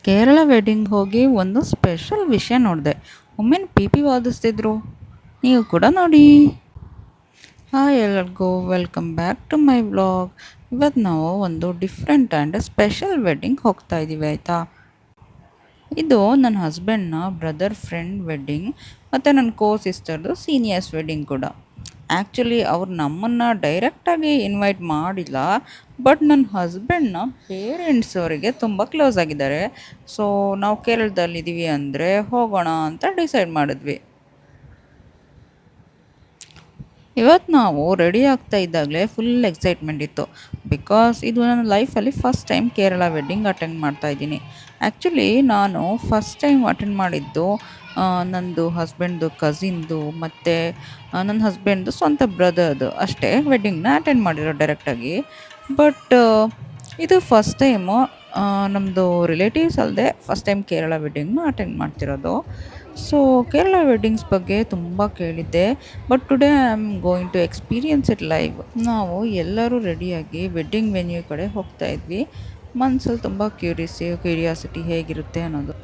Kerala wedding ಹೋಗಿ ಒಂದು special ವಿಷಯ ನೋಡಿದೆ. ಒಮ್ಮೆನ್ ಪಿ ಪಿ ವಾದಿಸ್ತಿದ್ರು. ನೀವು ಕೂಡ ನೋಡಿ. ಹಾಯ್ ಎಲ್ಲರಿಗೂ, welcome back to my vlog. ಇವತ್ತು ನಾವು ಒಂದು ಡಿಫ್ರೆಂಟ್ ಆ್ಯಂಡ್ ಸ್ಪೆಷಲ್ ವೆಡ್ಡಿಂಗ್ ಹೋಗ್ತಾ ಇದ್ದೀವಿ ಆಯಿತಾ. ಇದು ನನ್ನ ಹಸ್ಬೆಂಡ್ನ ಬ್ರದರ್ ಫ್ರೆಂಡ್ ವೆಡ್ಡಿಂಗ್ ಮತ್ತು ನನ್ನ ಕೋ ಸಿಸ್ಟರ್ದು ಸೀನಿಯರ್ಸ್ ವೆಡ್ಡಿಂಗ್ ಕೂಡ. ಆ್ಯಕ್ಚುಲಿ ಅವ್ರು ನಮ್ಮನ್ನು ಡೈರೆಕ್ಟಾಗಿ ಇನ್ವೈಟ್ ಮಾಡಿಲ್ಲ, ಬಟ್ ನನ್ನ ಹಸ್ಬೆಂಡ್ನ ಪೇರೆಂಟ್ಸ್ ಅವರಿಗೆ ತುಂಬ ಕ್ಲೋಸ್ ಆಗಿದ್ದಾರೆ. ಸೊ ನಾವು ಕೇರಳದಲ್ಲಿದ್ದೀವಿ ಅಂದರೆ ಹೋಗೋಣ ಅಂತ ಡಿಸೈಡ್ ಮಾಡಿದ್ವಿ. ಇವತ್ತು ನಾವು ರೆಡಿ ಆಗ್ತಾ ಇದ್ದಾಗಲೇ ಫುಲ್ ಎಕ್ಸೈಟ್ಮೆಂಟ್ ಇತ್ತು. ಬಿಕಾಸ್ ಇದು ನನ್ನ ಲೈಫಲ್ಲಿ first time Kerala wedding attend ಮಾಡ್ತಾ ಇದ್ದೀನಿ. ಆ್ಯಕ್ಚುಲಿ ನಾನು ಫಸ್ಟ್ ಟೈಮ್ ಅಟೆಂಡ್ ಮಾಡಿದ್ದು ನಂದು ಹಸ್ಬೆಂಡ್ದು ಕಸಿನ್ದು ಮತ್ತು ನನ್ನ ಹಸ್ಬೆಂಡ್ದು ಸ್ವಂತ ಬ್ರದರ್ದು ಅಷ್ಟೇ ವೆಡ್ಡಿಂಗ್ನ ಅಟೆಂಡ್ ಮಾಡಿರೋ ಡೈರೆಕ್ಟಾಗಿ. ಬಟ್ ಇದು ಫಸ್ಟ್ ಟೈಮು ನಮ್ಮದು ರಿಲೇಟಿವ್ಸ್ ಅಲ್ಲದೆ ಫಸ್ಟ್ ಟೈಮ್ ಕೇರಳ ವೆಡ್ಡಿಂಗ್ನ ಅಟೆಂಡ್ ಮಾಡ್ತಿರೋದು. ಸೊ ಕೇರಳ ವೆಡ್ಡಿಂಗ್ಸ್ ಬಗ್ಗೆ ತುಂಬ ಕೇಳಿದ್ದೆ, but today I am going to experience it live. ನಾವು ಎಲ್ಲರೂ ರೆಡಿಯಾಗಿ ವೆಡ್ಡಿಂಗ್ ವೆನ್ಯೂ ಕಡೆ ಹೋಗ್ತಾ ಇದ್ವಿ. ಮನಸ್ಸಲ್ಲಿ ತುಂಬ ಕ್ಯೂರಿಯಾಸಿಟಿ ಹೇಗಿರುತ್ತೆ ಅನ್ನೋದು.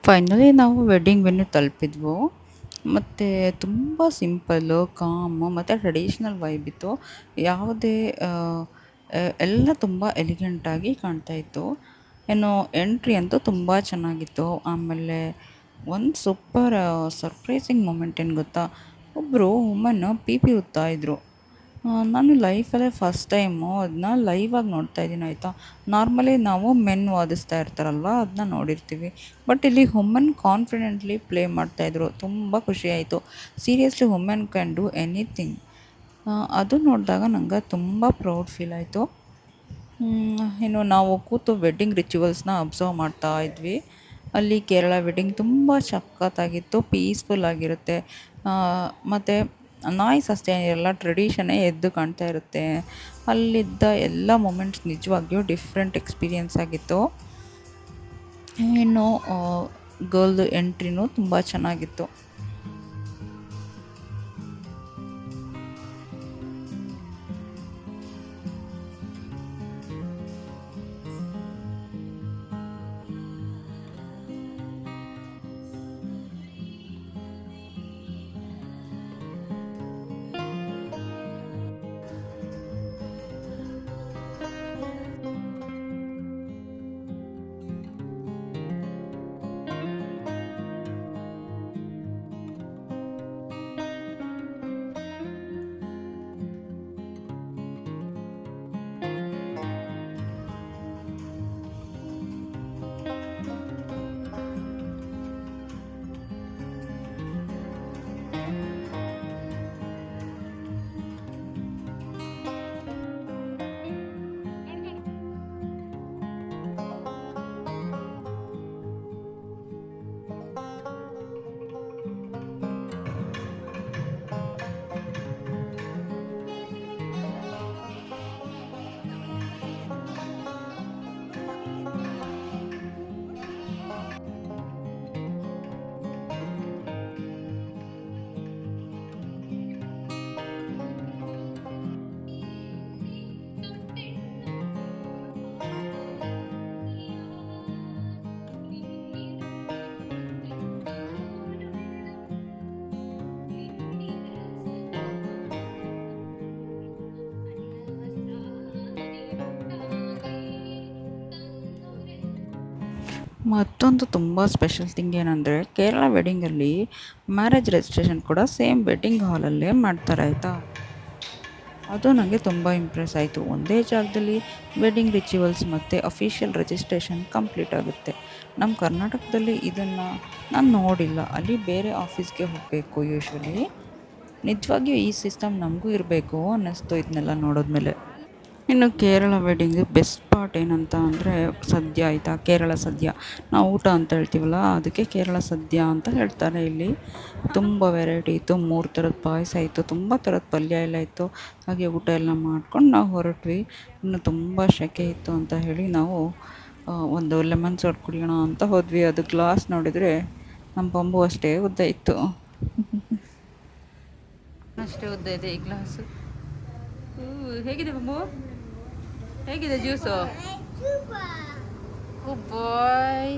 ಫೈನಲಿ ನಾವು ವೆಡ್ಡಿಂಗ್ ವೆನ್ಯೂ ತಲುಪಿದ್ವು. ಮತ್ತು ತುಂಬ ಸಿಂಪಲ್ಲು, ಕಾಮು ಮತ್ತು ಟ್ರೆಡಿಷ್ನಲ್ ವೈಬ್ ಇತ್ತು. ಯಾವುದೇ ಎಲ್ಲ ತುಂಬ ಎಲಿಗೆಂಟಾಗಿ ಕಾಣ್ತಾಯಿತ್ತು. ಏನು ಎಂಟ್ರಿ ಅಂತೂ ತುಂಬ ಚೆನ್ನಾಗಿತ್ತು. ಆಮೇಲೆ ಒಂದು ಸೂಪರ್ ಸರ್ಪ್ರೈಸಿಂಗ್ ಮೂಮೆಂಟ್ ಏನು ಗೊತ್ತಾ, ಒಬ್ಬರು ವುಮನ್ನು ಪಿ ಪಿ ಊದ್ತಾ ಇದ್ರು. ನಾನು ಲೈಫಲ್ಲೇ ಫಸ್ಟ್ ಟೈಮು ಅದನ್ನ ಲೈವಾಗಿ ನೋಡ್ತಾ ಇದ್ದೀನಿ ಆಯಿತಾ. ನಾರ್ಮಲಿ ನಾವು ಮೆನ್ ವಾದಿಸ್ತಾ ಇರ್ತಾರಲ್ವ, ಅದನ್ನ ನೋಡಿರ್ತೀವಿ. ಬಟ್ ಇಲ್ಲಿ ವುಮನ್ ಕಾನ್ಫಿಡೆಂಟ್ಲಿ ಪ್ಲೇ ಮಾಡ್ತಾಯಿದ್ರು. ತುಂಬ ಖುಷಿಯಾಯಿತು. Seriously women can do anything. ಅದು ನೋಡಿದಾಗ ನಂಗೆ ತುಂಬ ಪ್ರೌಡ್ ಫೀಲ್ ಆಯಿತು. ಇನ್ನು ನಾವು ಕೂತು ವೆಡ್ಡಿಂಗ್ ರಿಚುವಲ್ಸ್ನ ಅಬ್ಸರ್ವ್ ಮಾಡ್ತಾ ಇದ್ವಿ. ಅಲ್ಲಿ ಕೇರಳ ವೆಡ್ಡಿಂಗ್ ತುಂಬ ಸಖತ್ತಾಗಿತ್ತು, ಪೀಸ್ಫುಲ್ ಆಗಿರುತ್ತೆ. ಮತ್ತು ನಾಯ್ಸ್ ಅಷ್ಟೇ ಇರಲ್ಲ, ಟ್ರೆಡಿಷನ್ನೇ ಎದ್ದು ಕಾಣ್ತಾ ಇರುತ್ತೆ. ಅಲ್ಲಿದ್ದ ಎಲ್ಲ ಮೂಮೆಂಟ್ಸ್ ನಿಜವಾಗಿಯೂ ಡಿಫ್ರೆಂಟ್ ಎಕ್ಸ್ಪೀರಿಯೆನ್ಸ್ ಆಗಿತ್ತು. ಇನ್ನು ಗರ್ಲ್ದು ಎಂಟ್ರಿನೂ ತುಂಬ ಚೆನ್ನಾಗಿತ್ತು. ಮತ್ತೊಂದು ತುಂಬ ಸ್ಪೆಷಲ್ ಥಿಂಗ್ ಏನಂದರೆ, ಕೇರಳ ವೆಡ್ಡಿಂಗಲ್ಲಿ ಮ್ಯಾರೇಜ್ ರಿಜಿಸ್ಟ್ರೇಷನ್ ಕೂಡ ಸೇಮ್ ವೆಡ್ಡಿಂಗ್ ಹಾಲಲ್ಲೇ ಮಾಡ್ತಾರೆ ಆಯಿತಾ. ಅದು ನನಗೆ ತುಂಬ ಇಂಪ್ರೆಸ್ ಆಯಿತು. ಒಂದೇ ಜಾಗದಲ್ಲಿ ವೆಡ್ಡಿಂಗ್ ರಿಚುವಲ್ಸ್ ಮತ್ತು ಅಫಿಷಿಯಲ್ ರಿಜಿಸ್ಟ್ರೇಷನ್ ಕಂಪ್ಲೀಟ್ ಆಗುತ್ತೆ. ನಮ್ಮ ಕರ್ನಾಟಕದಲ್ಲಿ ಇದನ್ನು ನಾನು ನೋಡಿಲ್ಲ. ಅಲ್ಲಿ ಬೇರೆ ಆಫೀಸ್ಗೆ ಹೋಗಬೇಕು ಯೂಶ್ವಲಿ. ನಿಜವಾಗಿಯೂ ಈ ಸಿಸ್ಟಮ್ ನಮಗೂ ಇರಬೇಕು ಅನ್ನಿಸ್ತು ಇದನ್ನೆಲ್ಲ ನೋಡಿದ್ಮೇಲೆ. ಇನ್ನು Kerala wedding best part start ಏನಂತ ಅಂದರೆ ಸದ್ಯ ಆಯಿತಾ, ಕೇರಳ ಸದ್ಯ. ನಾವು ಊಟ ಅಂತ ಹೇಳ್ತೀವಲ್ಲ, ಅದಕ್ಕೆ ಕೇರಳ ಸದ್ಯ ಅಂತ ಹೇಳ್ತಾರೆ ಇಲ್ಲಿ. ತುಂಬ ವೆರೈಟಿ ಇತ್ತು, 3 ಥರದ ಪಾಯಸ ಇತ್ತು, ತುಂಬ ಥರದ ಪಲ್ಯ ಎಲ್ಲ ಇತ್ತು. ಹಾಗೆ ಊಟ ಎಲ್ಲ ಮಾಡ್ಕೊಂಡು ನಾವು ಹೊರಟ್ವಿ. ಇನ್ನು ತುಂಬ ಸೆಕೆ ಇತ್ತು ಅಂತ ಹೇಳಿ ನಾವು ಒಂದು ಲೆಮನ್ ಸೋಡಾ ಕುಡಿಯೋಣ ಅಂತ ಹೋದ್ವಿ. ಅದು ಗ್ಲಾಸ್ ನೋಡಿದರೆ ನಮ್ಮ ಬಂಬು ಅಷ್ಟೇ ಉದ್ದ ಇತ್ತು. ಅಷ್ಟೇ ಉದ್ದ ಇದೆ ಈ ಗ್ಲಾಸು. ಹೇಗಿದೆ ಬಂಬು? ಹೇಗಿದೆ ಜ್ಯೂಸು? ಗುಡ್ ಬಾಯ್.